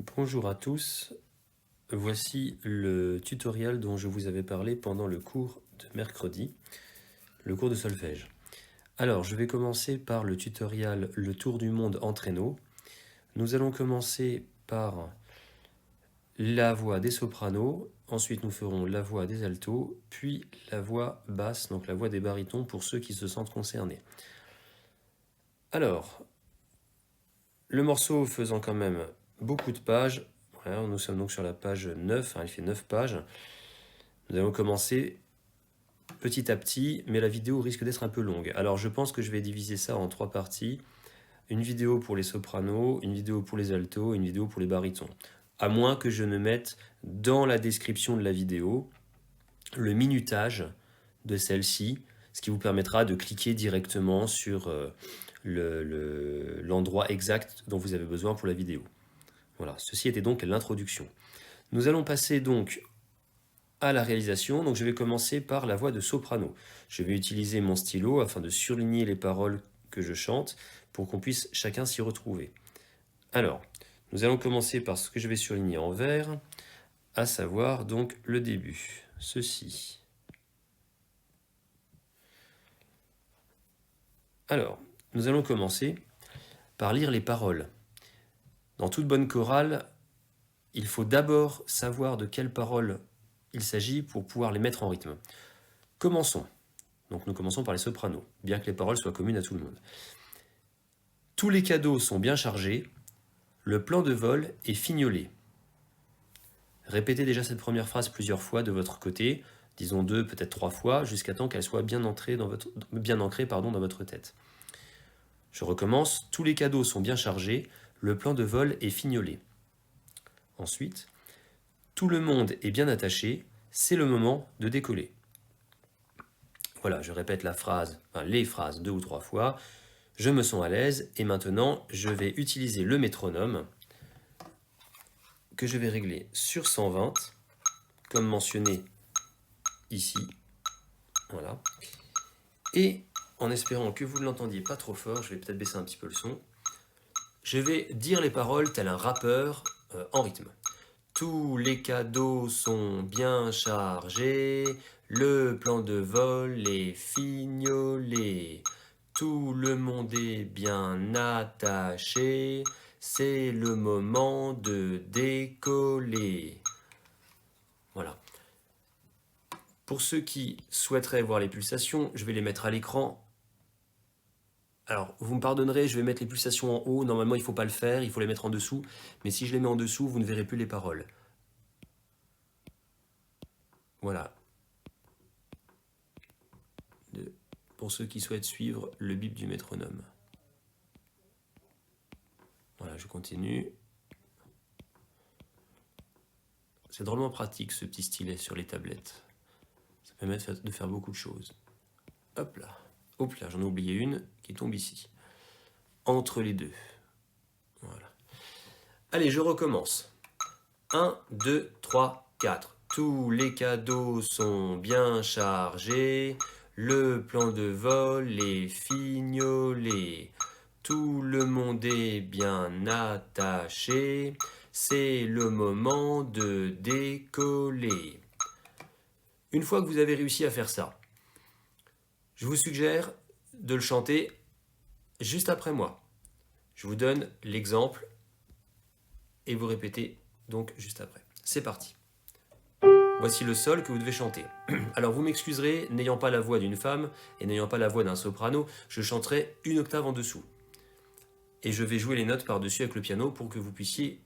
Bonjour à tous, voici le tutoriel dont je vous avais parlé pendant le cours de mercredi, le cours de solfège. Alors, je vais commencer par le tutoriel Le tour du monde en traîneau. Nous allons commencer par la voix des sopranos, ensuite nous ferons la voix des altos, puis la voix basse, donc la voix des barytons pour ceux qui se sentent concernés. Alors, le morceau faisant quand même beaucoup de pages, voilà, nous sommes donc sur la page 9, il fait 9 pages. Nous allons commencer petit à petit, mais la vidéo risque d'être un peu longue. Alors je pense que je vais diviser ça en 3 parties. Une vidéo pour les sopranos, une vidéo pour les altos, une vidéo pour les barytons. À moins que je ne mette dans la description de la vidéo le minutage de celle-ci, ce qui vous permettra de cliquer directement sur l'endroit exact dont vous avez besoin pour la vidéo. Voilà, ceci était donc l'introduction. Nous allons passer donc à la réalisation, donc je vais commencer par la voix de soprano. Je vais utiliser mon stylo afin de surligner les paroles que je chante pour qu'on puisse chacun s'y retrouver. Alors, nous allons commencer par ce que je vais surligner en vert, à savoir donc le début, ceci. Alors, nous allons commencer par lire les paroles. Dans toute bonne chorale, il faut d'abord savoir de quelles paroles il s'agit pour pouvoir les mettre en rythme. Commençons. Donc nous commençons par les sopranos, bien que les paroles soient communes à tout le monde. Tous les cadeaux sont bien chargés, le plan de vol est fignolé. Répétez déjà cette première phrase plusieurs fois de votre côté, disons 2, peut-être 3 fois, jusqu'à temps qu'elle soit bien ancrée dans votre tête. Je recommence, tous les cadeaux sont bien chargés, le plan de vol est fignolé. Ensuite, tout le monde est bien attaché, c'est le moment de décoller. Voilà, je répète les phrases 2 ou 3 fois. Je me sens à l'aise et maintenant je vais utiliser le métronome que je vais régler sur 120, comme mentionné ici. Voilà. Et en espérant que vous ne l'entendiez pas trop fort, je vais peut-être baisser un petit peu le son, je vais dire les paroles tel un rappeur en rythme. Tous les cadeaux sont bien chargés, le plan de vol est fignolé. Tout le monde est bien attaché, c'est le moment de décoller. Voilà. Pour ceux qui souhaiteraient voir les pulsations, je vais les mettre à l'écran. Alors, vous me pardonnerez, je vais mettre les pulsations en haut. Normalement, il ne faut pas le faire, il faut les mettre en dessous. Mais si je les mets en dessous, vous ne verrez plus les paroles. Voilà. Pour ceux qui souhaitent suivre le bip du métronome. Voilà, je continue. C'est drôlement pratique ce petit stylet sur les tablettes. Ça permet de faire beaucoup de choses. Hop là. Hop là, j'en ai oublié une qui tombe ici. Entre les deux. Voilà. Allez, je recommence. 1, 2, 3, 4. Tous les cadeaux sont bien chargés. Le plan de vol est fignolé. Tout le monde est bien attaché. C'est le moment de décoller. Une fois que vous avez réussi à faire ça, je vous suggère de le chanter juste après moi. Je vous donne l'exemple et vous répétez donc juste après. C'est parti. Voici le sol que vous devez chanter. Alors vous m'excuserez, n'ayant pas la voix d'une femme et n'ayant pas la voix d'un soprano, je chanterai une octave en dessous. Et je vais jouer les notes par-dessus avec le piano pour que vous puissiez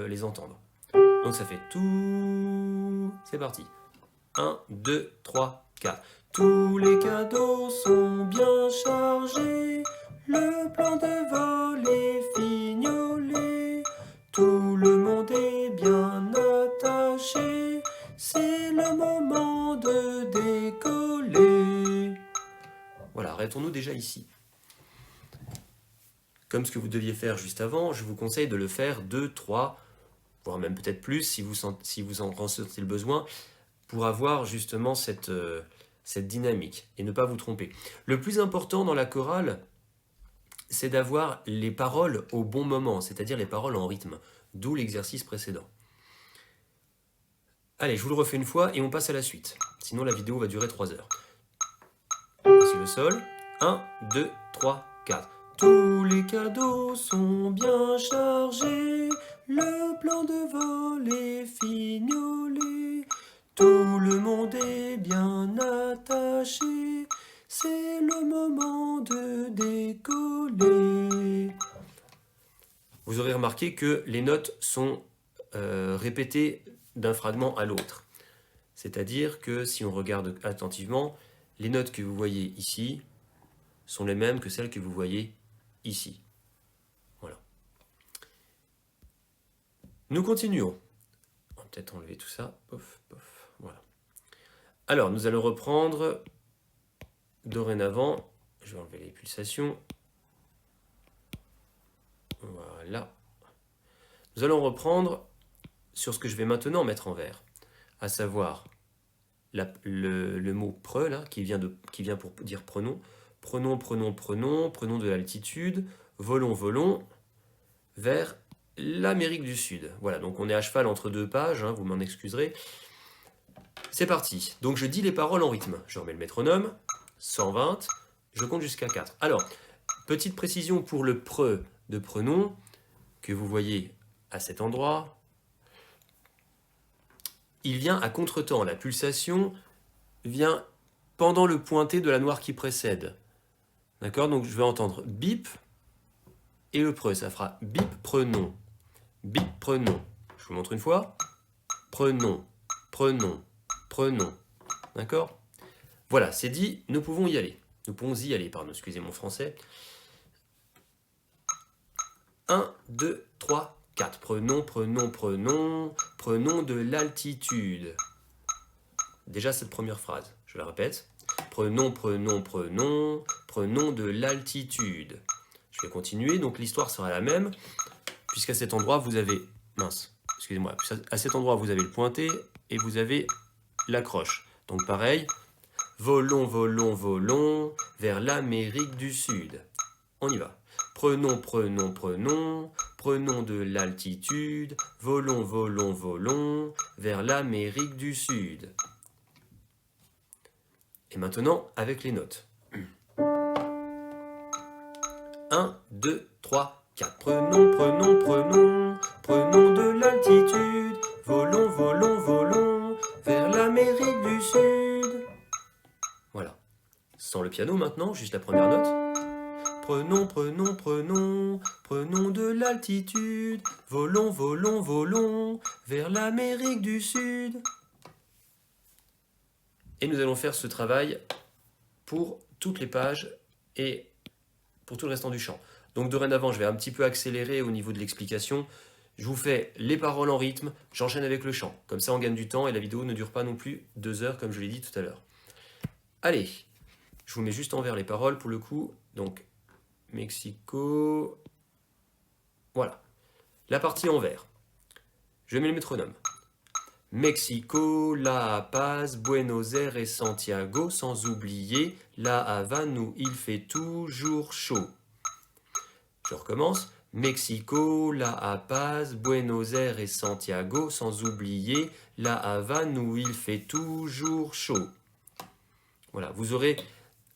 les entendre. Donc ça fait tout. C'est parti. 1, 2, 3, 4. Tous les cadeaux sont bien chargés. Le plan de vol est fignolé. Tout le monde est bien attaché. C'est le moment de décoller. Voilà, arrêtons-nous déjà ici. Comme ce que vous deviez faire juste avant, je vous conseille de le faire 2, 3, voire même peut-être plus si vous en ressentez le besoin, pour avoir justement cette dynamique et ne pas vous tromper. Le plus important dans la chorale, c'est d'avoir les paroles au bon moment, c'est-à-dire les paroles en rythme. d'où l'exercice précédent. Allez, je vous le refais une fois et on passe à la suite. Sinon la vidéo va durer 3 heures. Voici le sol. 1, 2, 3, 4. Tous les cadeaux sont bien chargés. Le plan de vol est fignolé. Tout le monde est bien attaché. C'est le moment de décoller. Vous aurez remarqué que les notes sont répétées d'un fragment à l'autre. C'est-à-dire que si on regarde attentivement, les notes que vous voyez ici sont les mêmes que celles que vous voyez ici. Voilà. Nous continuons. On va peut-être enlever tout ça. Pof, pof. Voilà. Alors, nous allons reprendre dorénavant. Je vais enlever les pulsations. Voilà. Nous allons reprendre sur ce que je vais maintenant mettre en vert, à savoir le mot pre, là, qui vient pour dire prenons. Prenons de l'altitude, volons vers l'Amérique du Sud. Voilà, donc on est à cheval entre 2 pages, hein, vous m'en excuserez. C'est parti. Donc je dis les paroles en rythme. Je remets le métronome, 120, je compte jusqu'à 4. Alors, petite précision pour le pre de prenons, que vous voyez à cet endroit. Il vient à contretemps. La pulsation vient pendant le pointé de la noire qui précède. D'accord? Donc je vais entendre bip et le pre. Ça fera bip, prenons. Bip, prenons. Je vous montre une fois. Prenons. D'accord? Voilà, c'est dit, nous pouvons y aller. Nous pouvons y aller, pardon, excusez mon français. 1, 2, 3, 4. Prenons de l'altitude. Déjà cette première phrase, je la répète. Prenons de l'altitude. Je vais continuer, donc l'histoire sera la même, puisqu'à cet endroit vous avez... Mince, excusez-moi. À cet endroit vous avez le pointé et vous avez l'accroche. Donc pareil, volons vers l'Amérique du Sud. On y va. Prenons de l'altitude, volons vers l'Amérique du Sud. Et maintenant, avec les notes. 1, 2, 3, 4. Prenons de l'altitude, volons vers l'Amérique du Sud. Voilà. Sans le piano maintenant, juste la première note. Prenons de l'altitude, volons vers l'Amérique du Sud. Et nous allons faire ce travail pour toutes les pages et pour tout le restant du chant. Donc dorénavant, je vais un petit peu accélérer au niveau de l'explication. Je vous fais les paroles en rythme, j'enchaîne avec le chant. Comme ça, on gagne du temps et la vidéo ne dure pas non plus 2 heures, comme je l'ai dit tout à l'heure. Allez, je vous mets juste en vert les paroles pour le coup. Donc, Mexico... Voilà. La partie en vert. Je mets le métronome. Mexico, La Paz, Buenos Aires et Santiago, sans oublier La Havane où il fait toujours chaud. Je recommence. Mexico, La Paz, Buenos Aires et Santiago, sans oublier La Havane où il fait toujours chaud. Voilà, vous aurez,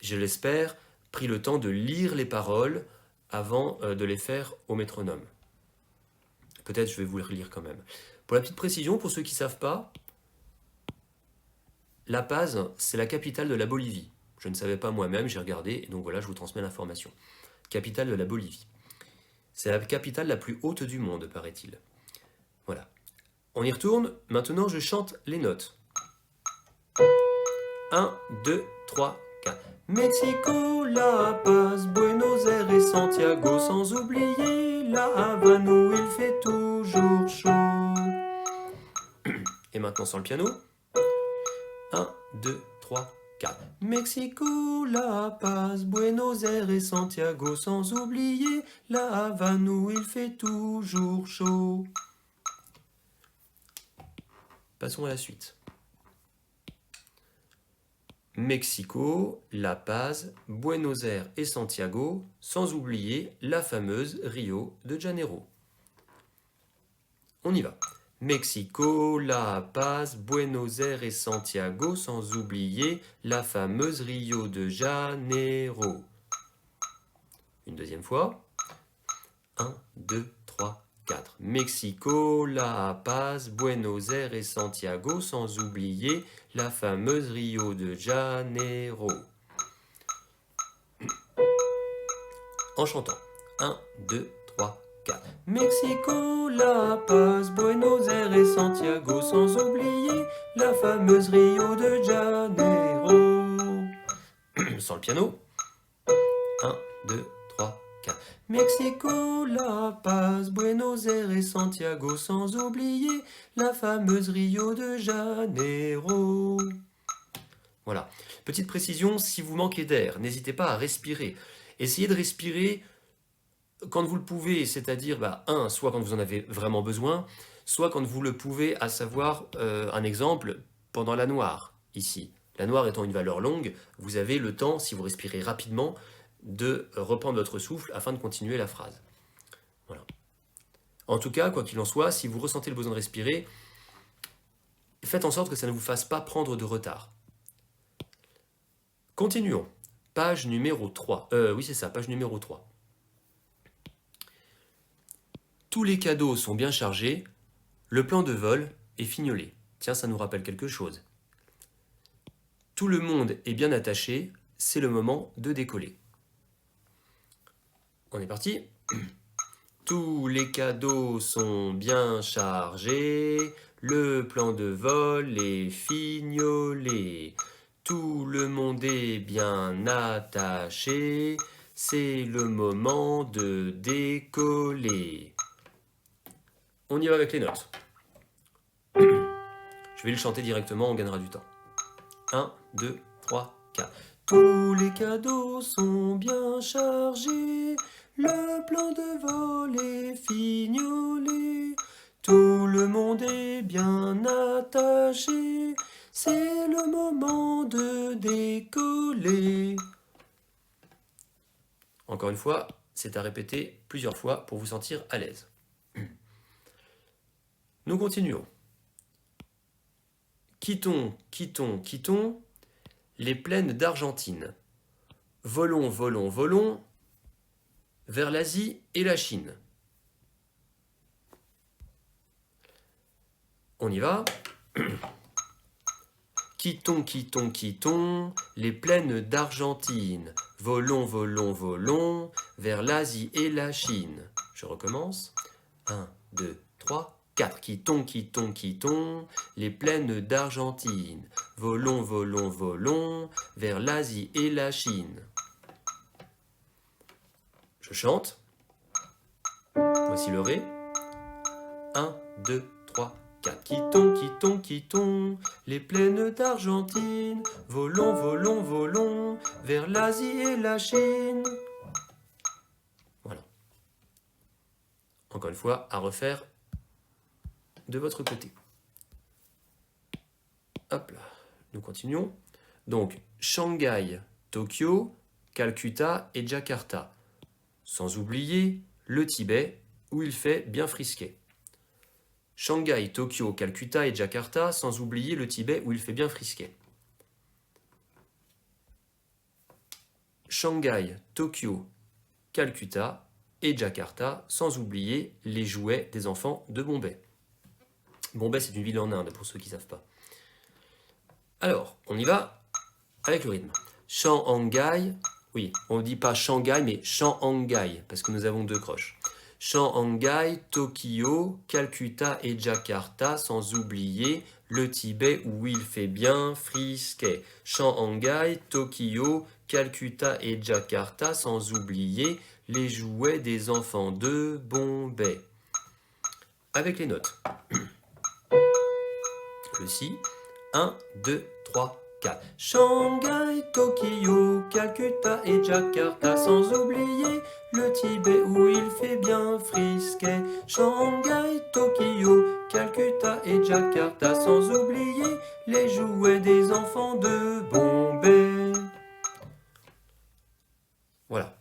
je l'espère, pris le temps de lire les paroles avant de les faire au métronome. Peut-être je vais vous les relire quand même. Pour la petite précision, pour ceux qui ne savent pas, La Paz, c'est la capitale de la Bolivie. Je ne savais pas moi-même, j'ai regardé, et donc voilà, je vous transmets l'information. Capitale de la Bolivie. C'est la capitale la plus haute du monde, paraît-il. Voilà. On y retourne. Maintenant, je chante les notes. 1, 2, 3, 4. Mexico, La Paz, Buenos Aires et Santiago, sans oublier La Havane où il fait toujours chaud. Et maintenant sans le piano. 1, 2, 3, 4. Mexico, La Paz, Buenos Aires et Santiago, sans oublier La Havane où il fait toujours chaud. Passons à la suite. Mexico, La Paz, Buenos Aires et Santiago, sans oublier la fameuse Rio de Janeiro. On y va. Mexico, La Paz, Buenos Aires et Santiago, sans oublier la fameuse Rio de Janeiro. Une deuxième fois. 1, 2, 3, 4. Mexico, La Paz, Buenos Aires et Santiago, sans oublier la fameuse Rio de Janeiro. En chantant. 1, 2, 3, 4. Mexico, La Paz, Buenos Aires et Santiago, sans oublier la fameuse Rio de Janeiro. Sans le piano. 1, 2, 3, 4. Mexico, La Paz, Buenos Aires et Santiago, sans oublier la fameuse Rio de Janeiro. Voilà. Petite précision, si vous manquez d'air, n'hésitez pas à respirer. Essayez de respirer quand vous le pouvez, c'est-à-dire, soit quand vous en avez vraiment besoin, soit quand vous le pouvez, à savoir, un exemple, pendant la noire, ici. La noire étant une valeur longue, vous avez le temps, si vous respirez rapidement, de reprendre votre souffle afin de continuer la phrase. Voilà. En tout cas, quoi qu'il en soit, si vous ressentez le besoin de respirer, faites en sorte que ça ne vous fasse pas prendre de retard. Continuons. Page numéro 3. Oui, c'est ça, page numéro 3. Tous les cadeaux sont bien chargés, le plan de vol est fignolé. Tiens, ça nous rappelle quelque chose. Tout le monde est bien attaché, c'est le moment de décoller. On est parti. Tous les cadeaux sont bien chargés, le plan de vol est fignolé. Tout le monde est bien attaché, c'est le moment de décoller. On y va avec les notes. Je vais le chanter directement, on gagnera du temps. 1, 2, 3, 4. Tous les cadeaux sont bien chargés, le plan de vol est fignolé. Tout le monde est bien attaché, c'est le moment de décoller. Encore une fois, c'est à répéter plusieurs fois pour vous sentir à l'aise. Nous continuons. Quittons, quittons, quittons les plaines d'Argentine. Volons, volons, volons vers l'Asie et la Chine. On y va. Quittons, quittons, quittons les plaines d'Argentine. Volons, volons, volons vers l'Asie et la Chine. Je recommence. 1, 2, 3, 4. Quittons, quittons, quittons les plaines d'Argentine. Volons, volons, volons vers l'Asie et la Chine. Je chante. Voici le Ré. 1, 2, 3, 4. Quittons, quittons, quittons les plaines d'Argentine. Volons, volons, volons vers l'Asie et la Chine. Voilà. Encore une fois, à refaire de votre côté. Hop là, nous continuons. Donc, Shanghai, Tokyo, Calcutta et Jakarta. Sans oublier le Tibet, où il fait bien frisquet. Shanghai, Tokyo, Calcutta et Jakarta, sans oublier le Tibet, où il fait bien frisquet. Shanghai, Tokyo, Calcutta et Jakarta, sans oublier les jouets des enfants de Bombay. Bombay, c'est une ville en Inde, pour ceux qui ne savent pas. Alors, on y va avec le rythme. Shanghai, oui, on ne dit pas Shanghai, mais Shanghai, parce que nous avons deux croches. Shanghai, Tokyo, Calcutta et Jakarta, sans oublier le Tibet où il fait bien frisquet. Shanghai, Tokyo, Calcutta et Jakarta, sans oublier les jouets des enfants de Bombay. Avec les notes. Le Si. 1, 2, 3, 4. Shanghai, Tokyo, Calcutta et Jakarta, sans oublier le Tibet où il fait bien frisquet. Shanghai, Tokyo, Calcutta et Jakarta, sans oublier les jouets des enfants de Bombay. Voilà.